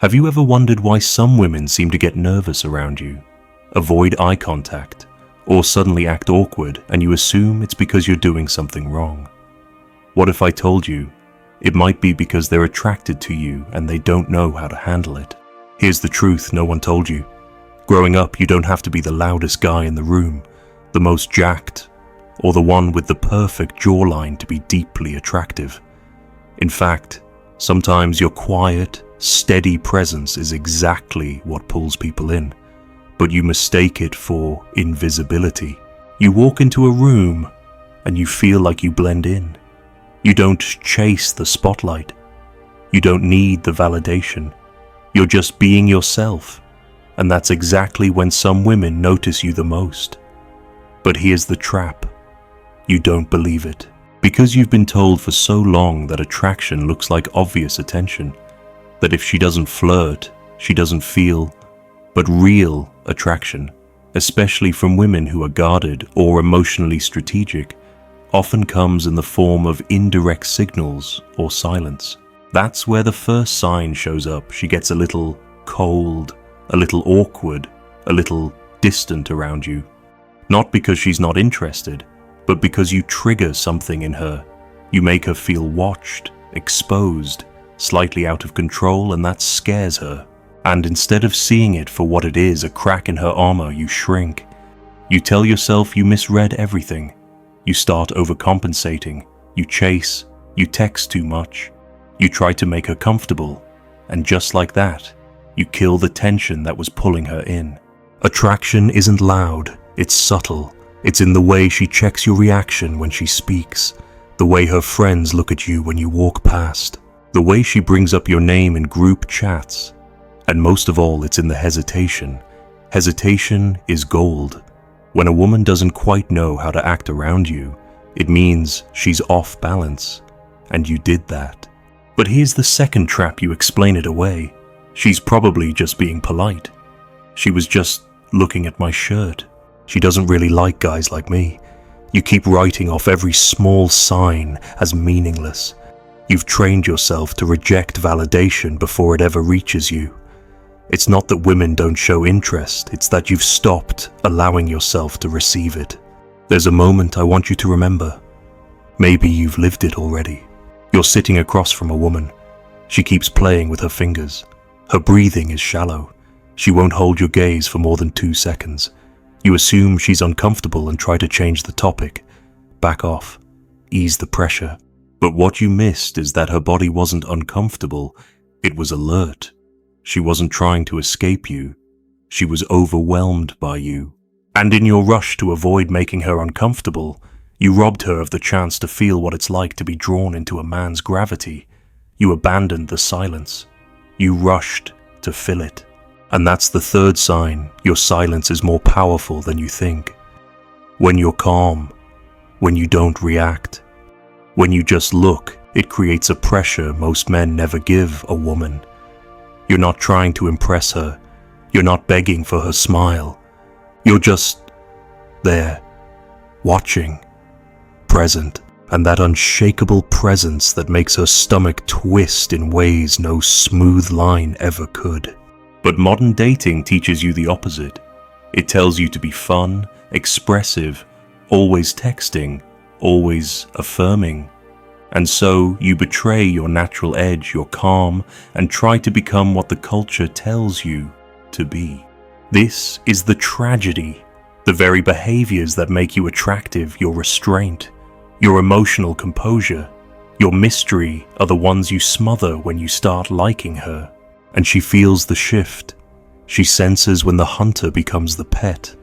Have you ever wondered why some women seem to get nervous around you, avoid eye contact, or suddenly act awkward and you assume it's because you're doing something wrong? What if I told you it might be because they're attracted to you and they don't know how to handle it? Here's the truth no one told you. Growing up, you don't have to be the loudest guy in the room, the most jacked, or the one with the perfect jawline to be deeply attractive. In fact, sometimes your quiet, steady presence is exactly what pulls people in, but you mistake it for invisibility. You walk into a room and you feel like you blend in. You don't chase the spotlight. You don't need the validation. You're just being yourself, and that's exactly when some women notice you the most. But here's the trap. You don't believe it. Because you've been told for so long that attraction looks like obvious attention, that if she doesn't flirt, she doesn't feel, but real attraction, especially from women who are guarded or emotionally strategic, often comes in the form of indirect signals or silence. That's where the first sign shows up. She gets a little cold, a little awkward, a little distant around you. Not because she's not interested, but because you trigger something in her. You make her feel watched, exposed, slightly out of control, and that scares her. And instead of seeing it for what it is, a crack in her armor, you shrink. You tell yourself you misread everything. You start overcompensating. You chase. You text too much. You try to make her comfortable. And just like that, you kill the tension that was pulling her in. Attraction isn't loud. It's subtle. It's in the way she checks your reaction when she speaks, the way her friends look at you when you walk past, the way she brings up your name in group chats. And most of all, it's in the hesitation. Hesitation is gold. When a woman doesn't quite know how to act around you, it means she's off balance, and you did that. But here's the second trap: you explain it away. She's probably just being polite. She was just looking at my shirt. She doesn't really like guys like me. You keep writing off every small sign as meaningless. You've trained yourself to reject validation before it ever reaches you. It's not that women don't show interest, it's that you've stopped allowing yourself to receive it. There's a moment I want you to remember. Maybe you've lived it already. You're sitting across from a woman. She keeps playing with her fingers. Her breathing is shallow. She won't hold your gaze for more than 2 seconds. You assume she's uncomfortable and try to change the topic. Back off. Ease the pressure. But what you missed is that her body wasn't uncomfortable. It was alert. She wasn't trying to escape you. She was overwhelmed by you. And in your rush to avoid making her uncomfortable, you robbed her of the chance to feel what it's like to be drawn into a man's gravity. You abandoned the silence. You rushed to fill it. And that's the third sign. Your silence is more powerful than you think. When you're calm, when you don't react, when you just look, it creates a pressure most men never give a woman. You're not trying to impress her. You're not begging for her smile. You're just there, watching, present, and that unshakable presence that makes her stomach twist in ways no smooth line ever could. But modern dating teaches you the opposite. It tells you to be fun, expressive, always texting, always affirming. And so you betray your natural edge, your calm, and try to become what the culture tells you to be. This is the tragedy. The very behaviors that make you attractive, your restraint, your emotional composure, your mystery, are the ones you smother when you start liking her. And she feels the shift. She senses when the hunter becomes the pet.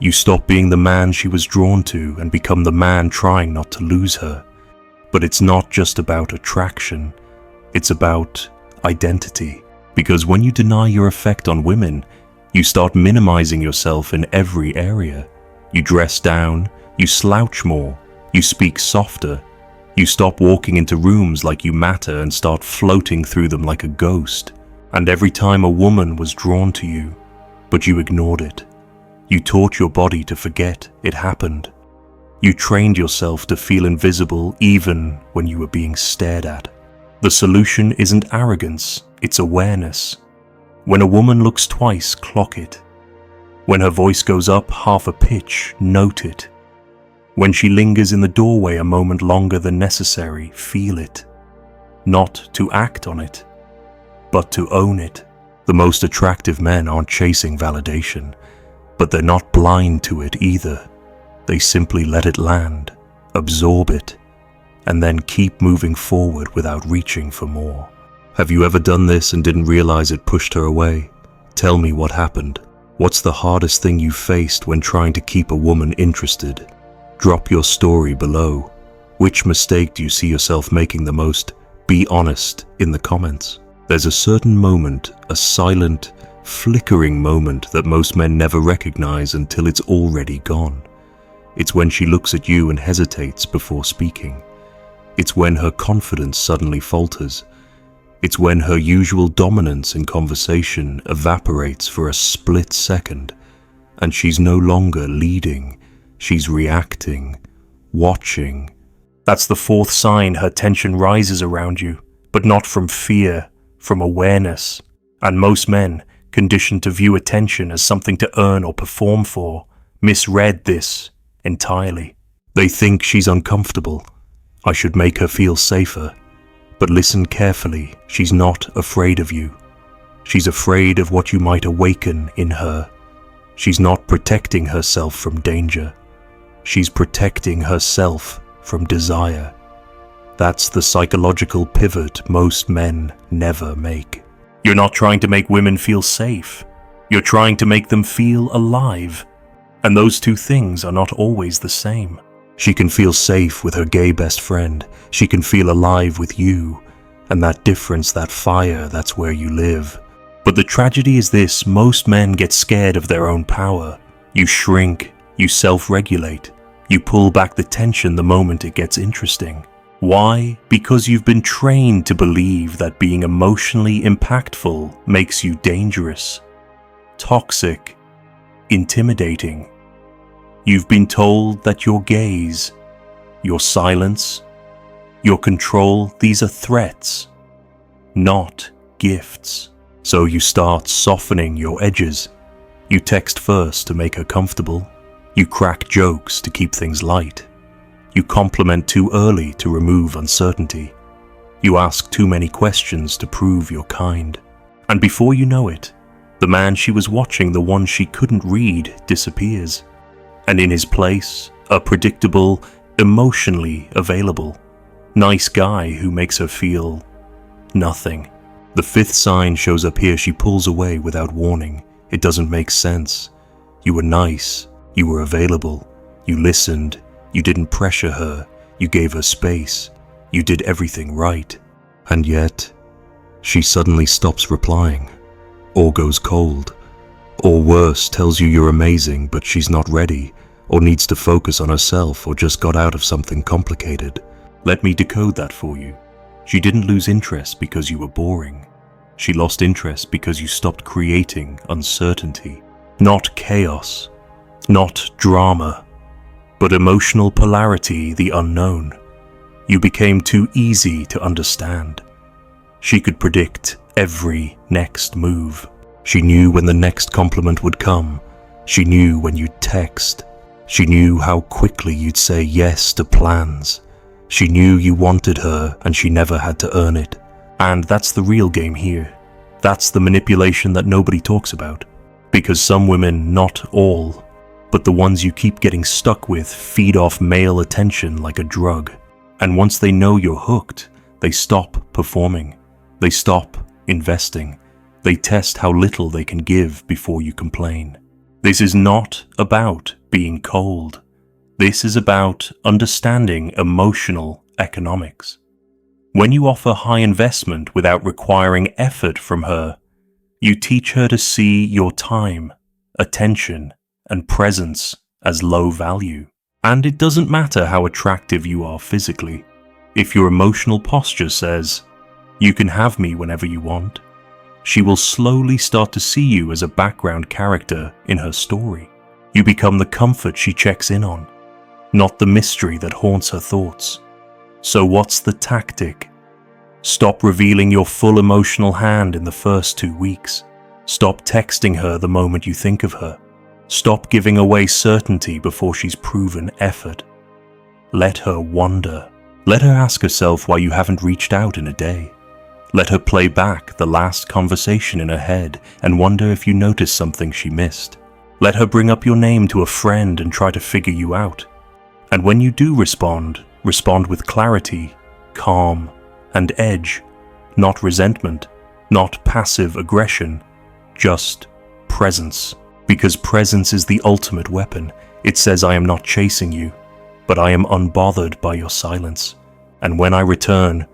You stop being the man she was drawn to and become the man trying not to lose her. But it's not just about attraction. It's about identity. Because when you deny your effect on women, you start minimizing yourself in every area. You dress down, you slouch more, you speak softer. You stop walking into rooms like you matter and start floating through them like a ghost. And every time a woman was drawn to you, but you ignored it. You taught your body to forget it happened. You trained yourself to feel invisible even when you were being stared at. The solution isn't arrogance, It's awareness. When a woman looks twice, clock it. When her voice goes up half a pitch, note it. When she lingers in the doorway a moment longer than necessary, feel it. Not to act on it, but to own it. The most attractive men aren't chasing validation, but they're not blind to it either. They simply let it land, absorb it, and then keep moving forward without reaching for more. Have you ever done this and didn't realize it pushed her away? Tell me what happened. What's the hardest thing you faced when trying to keep a woman interested? Drop your story below. Which mistake do you see yourself making the most? Be honest in the comments. There's a certain moment, a silent, flickering moment that most men never recognize until it's already gone. It's when she looks at you and hesitates before speaking. It's when her confidence suddenly falters. It's when her usual dominance in conversation evaporates for a split second, and she's no longer leading, she's reacting, watching. That's the fourth sign her tension rises around you, but not from fear, from awareness. And most men, conditioned to view attention as something to earn or perform for, misread this entirely. They think she's uncomfortable. I should make her feel safer. But listen carefully, she's not afraid of you. She's afraid of what you might awaken in her. She's not protecting herself from danger. She's protecting herself from desire. That's the psychological pivot most men never make. You're not trying to make women feel safe. You're trying to make them feel alive. And those two things are not always the same. She can feel safe with her gay best friend. She can feel alive with you. And that difference, that fire, that's where you live. But the tragedy is this: most men get scared of their own power. You shrink, you self-regulate, you pull back the tension the moment it gets interesting. Why? Because you've been trained to believe that being emotionally impactful makes you dangerous, toxic, intimidating. You've been told that your gaze, your silence, your control, these are threats, not gifts. So you start softening your edges. You text first to make her comfortable. You crack jokes to keep things light. You compliment too early to remove uncertainty. You ask too many questions to prove you're kind. And before you know it, the man she was watching, the one she couldn't read, disappears. And in his place, a predictable, emotionally available, nice guy who makes her feel nothing. The fifth sign shows up here. She pulls away without warning. It doesn't make sense. You were nice. You were available. You listened. You didn't pressure her. You gave her space. You did everything right. And yet, she suddenly stops replying, or goes cold, or worse, tells you you're amazing but she's not ready, or needs to focus on herself, or just got out of something complicated. Let me decode that for you. She didn't lose interest because you were boring. She lost interest because you stopped creating uncertainty. Not chaos, not drama, but emotional polarity, the unknown. You became too easy to understand. She could predict every next move. She knew when the next compliment would come. She knew when you'd text. She knew how quickly you'd say yes to plans. She knew you wanted her and she never had to earn it. And that's the real game here. That's the manipulation that nobody talks about. Because some women, not all, but the ones you keep getting stuck with, feed off male attention like a drug. And once they know you're hooked, they stop performing. They stop investing. They test how little they can give before you complain. This is not about being cold. This is about understanding emotional economics. When you offer high investment without requiring effort from her, you teach her to see your time, attention, and presence as low value. And it doesn't matter how attractive you are physically. If your emotional posture says, "You can have me whenever you want," she will slowly start to see you as a background character in her story. You become the comfort she checks in on, not the mystery that haunts her thoughts. So what's the tactic? Stop revealing your full emotional hand in the first 2 weeks. Stop texting her the moment you think of her. Stop giving away certainty before she's proven effort. Let her wonder. Let her ask herself why you haven't reached out in a day. Let her play back the last conversation in her head and wonder if you noticed something she missed. Let her bring up your name to a friend and try to figure you out. And when you do respond with clarity, calm, and edge, not resentment, not passive aggression, just presence. Because presence is the ultimate weapon. It says, I am not chasing you, but I am unbothered by your silence. And when I return,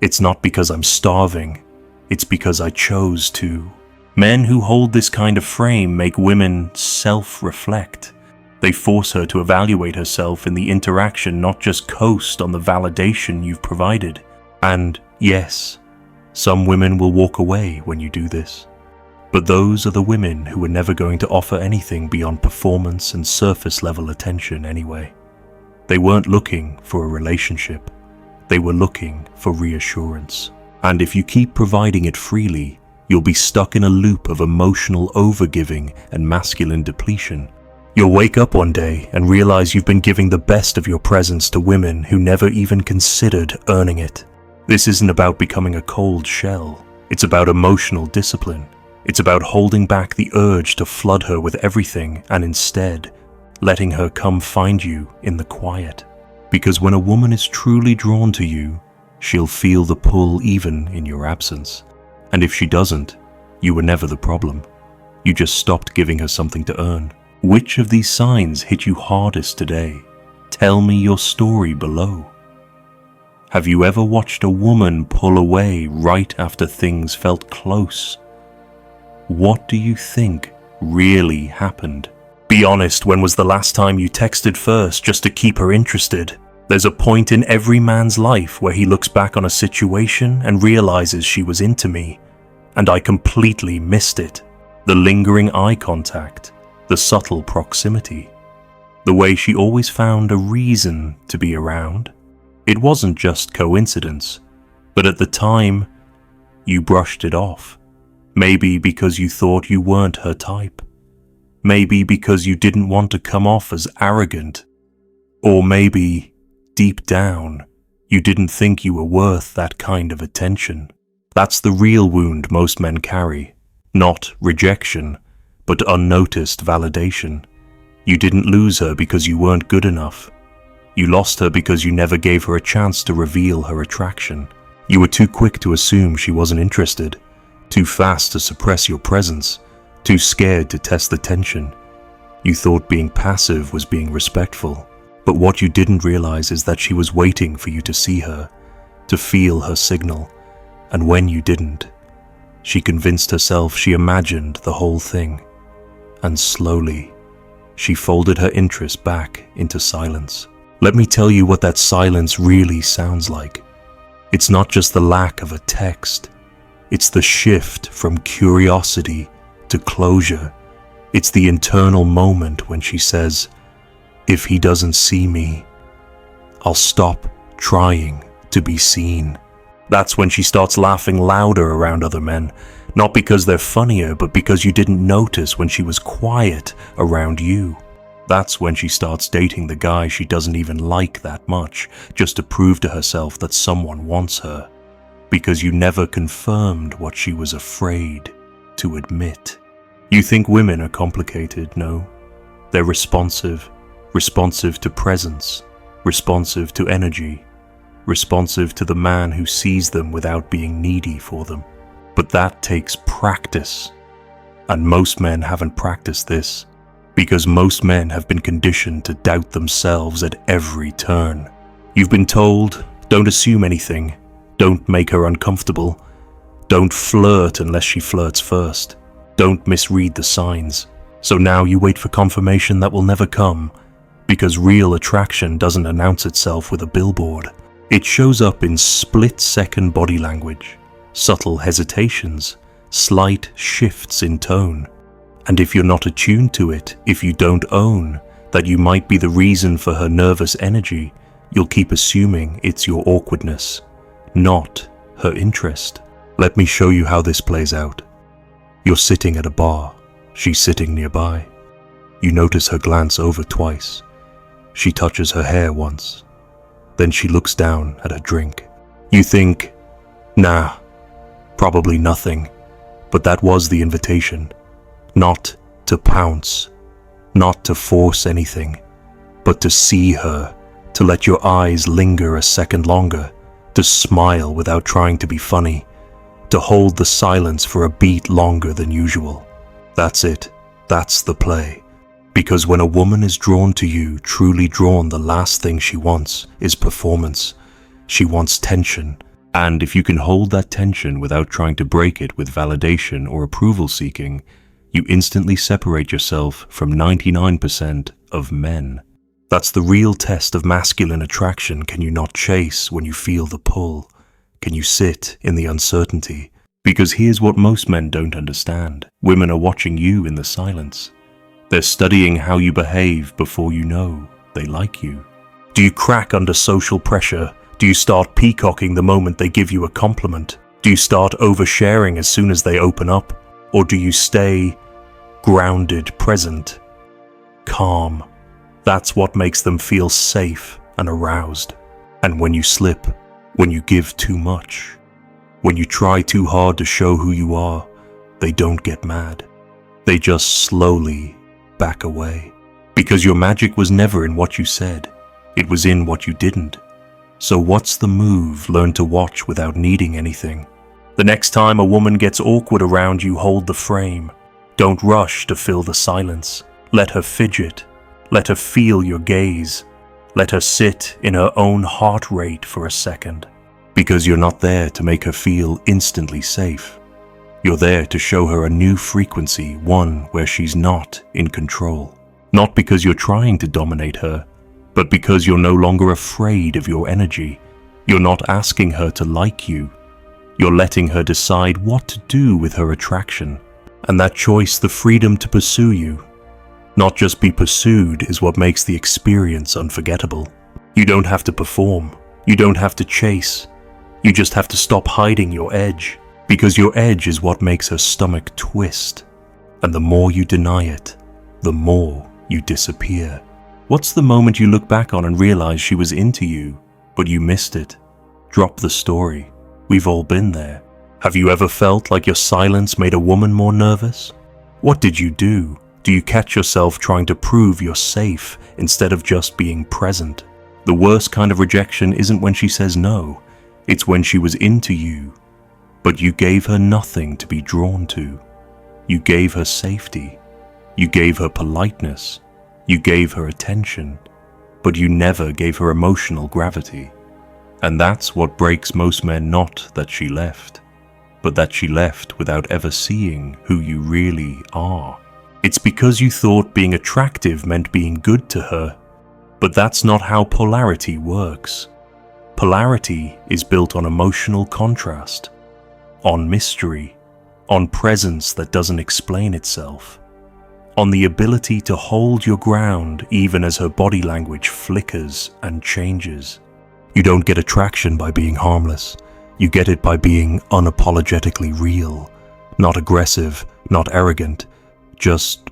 it's not because I'm starving, it's because I chose to. Men who hold this kind of frame make women self-reflect. They force her to evaluate herself in the interaction, not just coast on the validation you've provided. And yes, some women will walk away when you do this. But those are the women who are never going to offer anything beyond performance and surface level attention anyway. They weren't looking for a relationship. They were looking for reassurance. And if you keep providing it freely, you'll be stuck in a loop of emotional overgiving and masculine depletion. You'll wake up one day and realize you've been giving the best of your presence to women who never even considered earning it. This isn't about becoming a cold shell. It's about emotional discipline. It's about holding back the urge to flood her with everything and instead letting her come find you in the quiet. Because when a woman is truly drawn to you, she'll feel the pull even in your absence. And if she doesn't, you were never the problem. You just stopped giving her something to earn. Which of these signs hit you hardest today? Tell me your story below. Have you ever watched a woman pull away right after things felt close? What do you think really happened? Be honest, when was the last time you texted first just to keep her interested? There's a point in every man's life where he looks back on a situation and realizes she was into me, and I completely missed it. The lingering eye contact, the subtle proximity, the way she always found a reason to be around. It wasn't just coincidence, but at the time, you brushed it off. Maybe because you thought you weren't her type. Maybe because you didn't want to come off as arrogant. Or maybe, deep down, you didn't think you were worth that kind of attention. That's the real wound most men carry. Not rejection, but unnoticed validation. You didn't lose her because you weren't good enough. You lost her because you never gave her a chance to reveal her attraction. You were too quick to assume she wasn't interested, too fast to suppress your presence, too scared to test the tension. You thought being passive was being respectful, but what you didn't realize is that she was waiting for you to see her, to feel her signal, and when you didn't, she convinced herself she imagined the whole thing, and slowly, she folded her interest back into silence. Let me tell you what that silence really sounds like. It's not just the lack of a text. It's the shift from curiosity to closure. It's the internal moment when she says, if he doesn't see me, I'll stop trying to be seen. That's when she starts laughing louder around other men, not because they're funnier, but because you didn't notice when she was quiet around you. That's when she starts dating the guy she doesn't even like that much, just to prove to herself that someone wants her. Because you never confirmed what she was afraid to admit. You think women are complicated, no? They're responsive to presence, responsive to energy, responsive to the man who sees them without being needy for them. But that takes practice. And most men haven't practiced this. Because most men have been conditioned to doubt themselves at every turn. You've been told, don't assume anything, don't make her uncomfortable, don't flirt unless she flirts first, don't misread the signs. So now you wait for confirmation that will never come, because real attraction doesn't announce itself with a billboard. It shows up in split-second body language, subtle hesitations, slight shifts in tone. And if you're not attuned to it, if you don't own that you might be the reason for her nervous energy, you'll keep assuming it's your awkwardness, not her interest. Let me show you how this plays out. You're sitting at a bar. She's sitting nearby. You notice her glance over twice. She touches her hair once. Then she looks down at her drink. You think, nah, probably nothing. But that was the invitation. Not to pounce, not to force anything, but to see her, to let your eyes linger a second longer, to smile without trying to be funny, to hold the silence for a beat longer than usual. That's it. That's the play. Because when a woman is drawn to you, truly drawn, the last thing she wants is performance. She wants tension. And if you can hold that tension without trying to break it with validation or approval seeking, you instantly separate yourself from 99% of men. That's the real test of masculine attraction. Can you not chase when you feel the pull? Can you sit in the uncertainty? Because here's what most men don't understand. Women are watching you in the silence. They're studying how you behave before you know they like you. Do you crack under social pressure? Do you start peacocking the moment they give you a compliment? Do you start oversharing as soon as they open up? Or do you stay grounded, present, calm? That's what makes them feel safe and aroused. And when you slip, when you give too much, when you try too hard to show who you are, they don't get mad. They just slowly back away. Because your magic was never in what you said. It was in what you didn't. So what's the move? Learn to watch without needing anything. The next time a woman gets awkward around you, hold the frame. Don't rush to fill the silence. Let her fidget. Let her feel your gaze. Let her sit in her own heart rate for a second. Because you're not there to make her feel instantly safe. You're there to show her a new frequency, one where she's not in control. Not because you're trying to dominate her, but because you're no longer afraid of your energy. You're not asking her to like you. You're letting her decide what to do with her attraction. And that choice, the freedom to pursue you, not just be pursued, is what makes the experience unforgettable. You don't have to perform. You don't have to chase. You just have to stop hiding your edge. Because your edge is what makes her stomach twist. And the more you deny it, the more you disappear. What's the moment you look back on and realize she was into you, but you missed it? Drop the story. We've all been there. Have you ever felt like your silence made a woman more nervous? What did you do? Do you catch yourself trying to prove you're safe instead of just being present? The worst kind of rejection isn't when she says no. It's when she was into you, but you gave her nothing to be drawn to. You gave her safety. You gave her politeness. You gave her attention, but you never gave her emotional gravity. And that's what breaks most men, not that she left, but that she left without ever seeing who you really are. It's because you thought being attractive meant being good to her, but that's not how polarity works. Polarity is built on emotional contrast, on mystery, on presence that doesn't explain itself, on the ability to hold your ground even as her body language flickers and changes. You don't get attraction by being harmless. You get it by being unapologetically real, not aggressive, not arrogant, just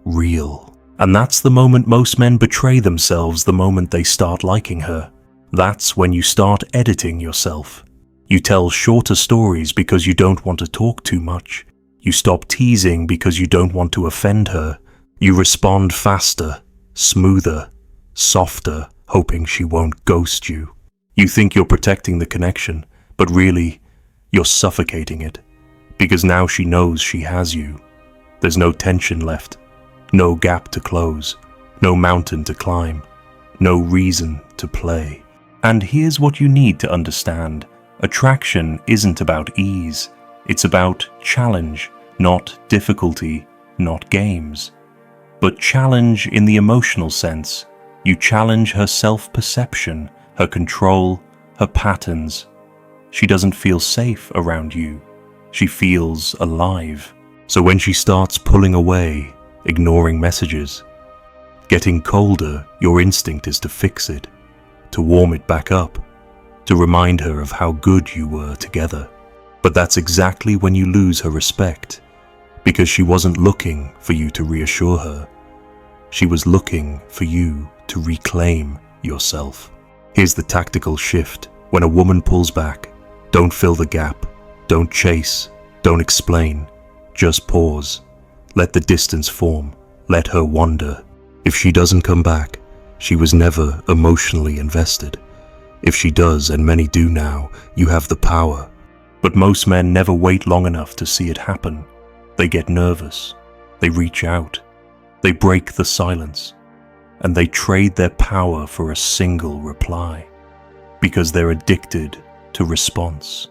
real. And that's the moment most men betray themselves, the moment they start liking her. That's when you start editing yourself. You tell shorter stories because you don't want to talk too much. You stop teasing because you don't want to offend her. You respond faster, smoother, softer, hoping she won't ghost you. You think you're protecting the connection, but really, you're suffocating it. Because now she knows she has you. There's no tension left, no gap to close, no mountain to climb, no reason to play. And here's what you need to understand. Attraction isn't about ease. It's about challenge, not difficulty, not games. But challenge in the emotional sense. You challenge her self-perception, her control, her patterns. She doesn't feel safe around you. She feels alive. So when she starts pulling away, ignoring messages, getting colder, your instinct is to fix it, to warm it back up, to remind her of how good you were together. But that's exactly when you lose her respect, because she wasn't looking for you to reassure her. She was looking for you to reclaim yourself. Here's the tactical shift. When a woman pulls back, don't fill the gap, don't chase, don't explain, just pause. Let the distance form, let her wander. If she doesn't come back, she was never emotionally invested. If she does, and many do now, you have the power. But most men never wait long enough to see it happen. They get nervous, they reach out, they break the silence, and they trade their power for a single reply, because they're addicted to response,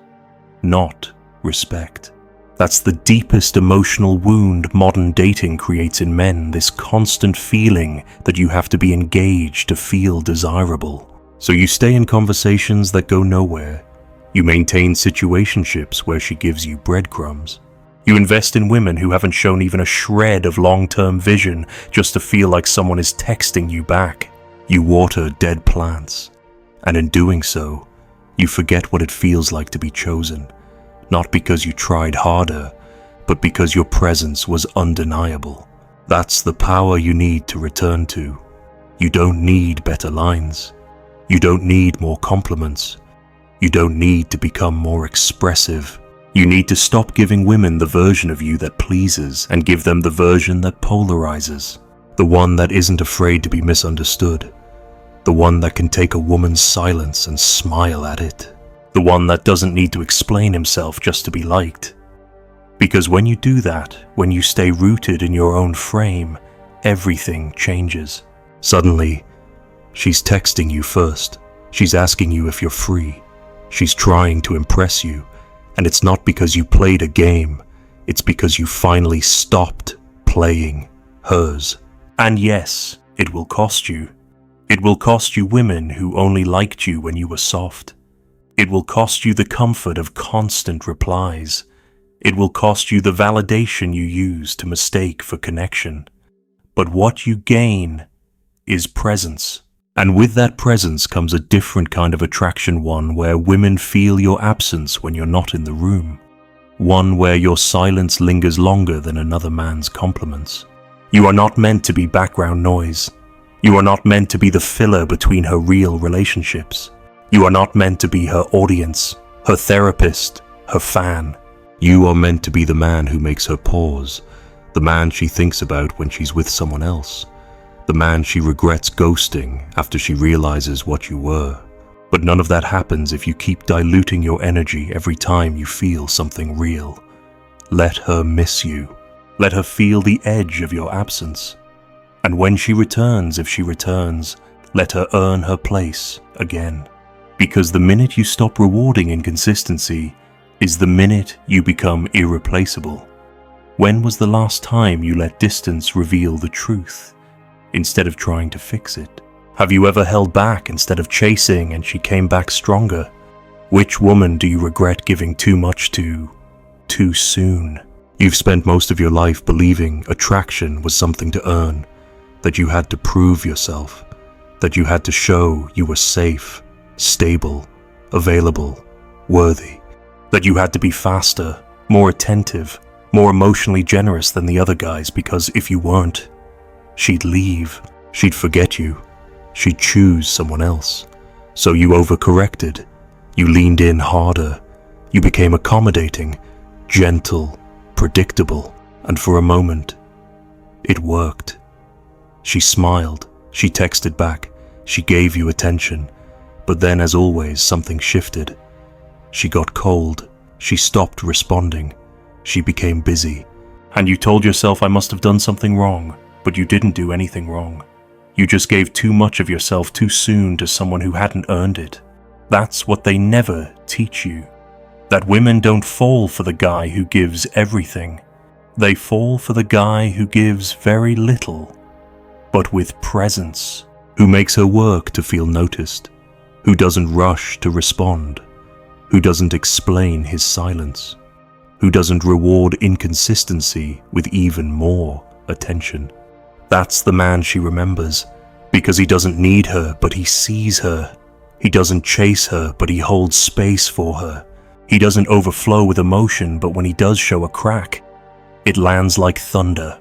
not respect. That's the deepest emotional wound modern dating creates in men, this constant feeling that you have to be engaged to feel desirable. So you stay in conversations that go nowhere. You maintain situationships where she gives you breadcrumbs. You invest in women who haven't shown even a shred of long-term vision just to feel like someone is texting you back. You water dead plants. And in doing so, you forget what it feels like to be chosen. Not because you tried harder, but because your presence was undeniable. That's the power you need to return to. You don't need better lines. You don't need more compliments. You don't need to become more expressive. You need to stop giving women the version of you that pleases and give them the version that polarizes. The one that isn't afraid to be misunderstood. The one that can take a woman's silence and smile at it. The one that doesn't need to explain himself just to be liked. Because when you do that, when you stay rooted in your own frame, everything changes. Suddenly, she's texting you first. She's asking you if you're free. She's trying to impress you. And it's not because you played a game. It's because you finally stopped playing hers. And yes, it will cost you. It will cost you women who only liked you when you were soft. It will cost you the comfort of constant replies. It will cost you the validation you use to mistake for connection. But what you gain is presence. And with that presence comes a different kind of attraction, one where women feel your absence when you're not in the room. One where your silence lingers longer than another man's compliments. You are not meant to be background noise. You are not meant to be the filler between her real relationships. You are not meant to be her audience, her therapist, her fan. You are meant to be the man who makes her pause, the man she thinks about when she's with someone else. The man she regrets ghosting after she realizes what you were. But none of that happens if you keep diluting your energy every time you feel something real. Let her miss you. Let her feel the edge of your absence. And when she returns, if she returns, let her earn her place again. Because the minute you stop rewarding inconsistency is the minute you become irreplaceable. When was the last time you let distance reveal the truth, instead of trying to fix it? Have you ever held back instead of chasing and she came back stronger? Which woman do you regret giving too much to, too soon? You've spent most of your life believing attraction was something to earn, that you had to prove yourself, that you had to show you were safe, stable, available, worthy, that you had to be faster, more attentive, more emotionally generous than the other guys, because if you weren't, she'd leave, she'd forget you, she'd choose someone else. So you overcorrected, you leaned in harder, you became accommodating, gentle, predictable, and for a moment, it worked. She smiled, she texted back, she gave you attention, but then as always something shifted. She got cold, she stopped responding, she became busy, and you told yourself, I must have done something wrong. But you didn't do anything wrong. You just gave too much of yourself too soon to someone who hadn't earned it. That's what they never teach you. That women don't fall for the guy who gives everything. They fall for the guy who gives very little, but with presence, who makes her work to feel noticed, who doesn't rush to respond, who doesn't explain his silence, who doesn't reward inconsistency with even more attention. That's the man she remembers, because he doesn't need her, but he sees her. He doesn't chase her, but he holds space for her. He doesn't overflow with emotion, but when he does show a crack, it lands like thunder.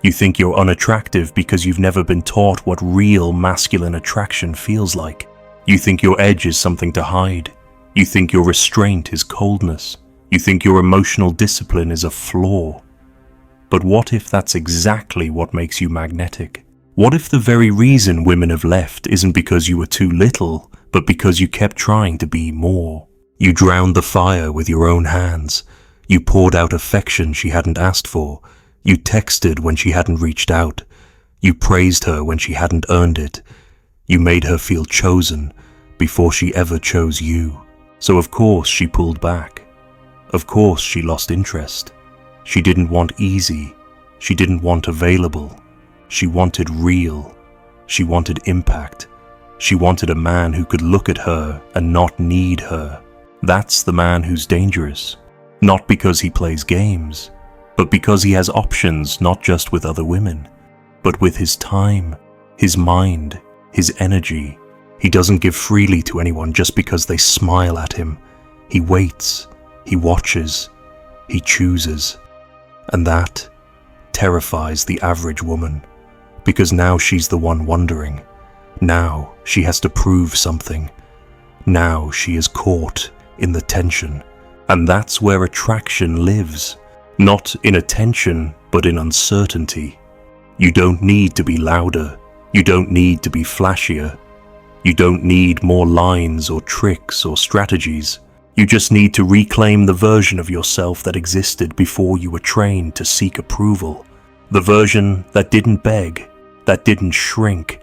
You think you're unattractive because you've never been taught what real masculine attraction feels like. You think your edge is something to hide. You think your restraint is coldness. You think your emotional discipline is a flaw. But what if that's exactly what makes you magnetic? What if the very reason women have left isn't because you were too little, but because you kept trying to be more? You drowned the fire with your own hands. You poured out affection she hadn't asked for. You texted when she hadn't reached out. You praised her when she hadn't earned it. You made her feel chosen before she ever chose you. So of course she pulled back. Of course she lost interest. She didn't want easy. She didn't want available. She wanted real. She wanted impact. She wanted a man who could look at her and not need her. That's the man who's dangerous. Not because he plays games, but because he has options not just with other women, but with his time, his mind, his energy. He doesn't give freely to anyone just because they smile at him. He waits, he watches, he chooses. And that terrifies the average woman, because now she's the one wondering. Now she has to prove something. Now she is caught in the tension. And that's where attraction lives. Not in attention, but in uncertainty. You don't need to be louder. You don't need to be flashier. You don't need more lines or tricks or strategies. You just need to reclaim the version of yourself that existed before you were trained to seek approval. The version that didn't beg, that didn't shrink,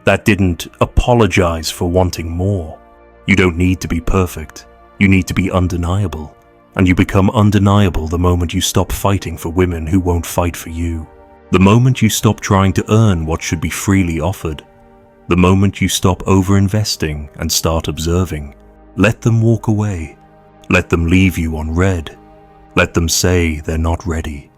that didn't apologize for wanting more. You don't need to be perfect. You need to be undeniable. And you become undeniable the moment you stop fighting for women who won't fight for you. The moment you stop trying to earn what should be freely offered. The moment you stop over-investing and start observing. Let them walk away. Let them leave you on red. Let them say they're not ready.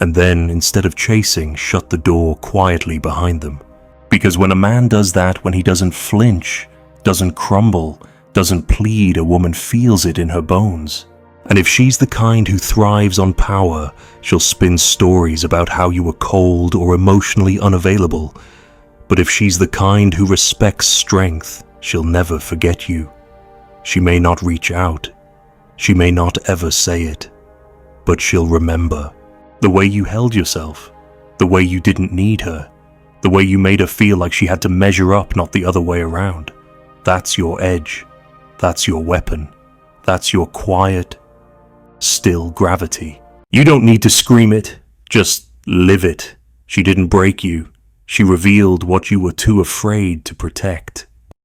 And then, instead of chasing, shut the door quietly behind them. Because when a man does that, when he doesn't flinch, doesn't crumble, doesn't plead, a woman feels it in her bones. And if she's the kind who thrives on power, she'll spin stories about how you were cold or emotionally unavailable. But if she's the kind who respects strength, she'll never forget you. She may not reach out. She may not ever say it. But she'll remember the way you held yourself, the way you didn't need her, the way you made her feel like she had to measure up, not the other way around. That's your edge. That's your weapon. That's your quiet, still gravity. You don't need to scream it, just live it. She didn't break you. She revealed what you were too afraid to protect.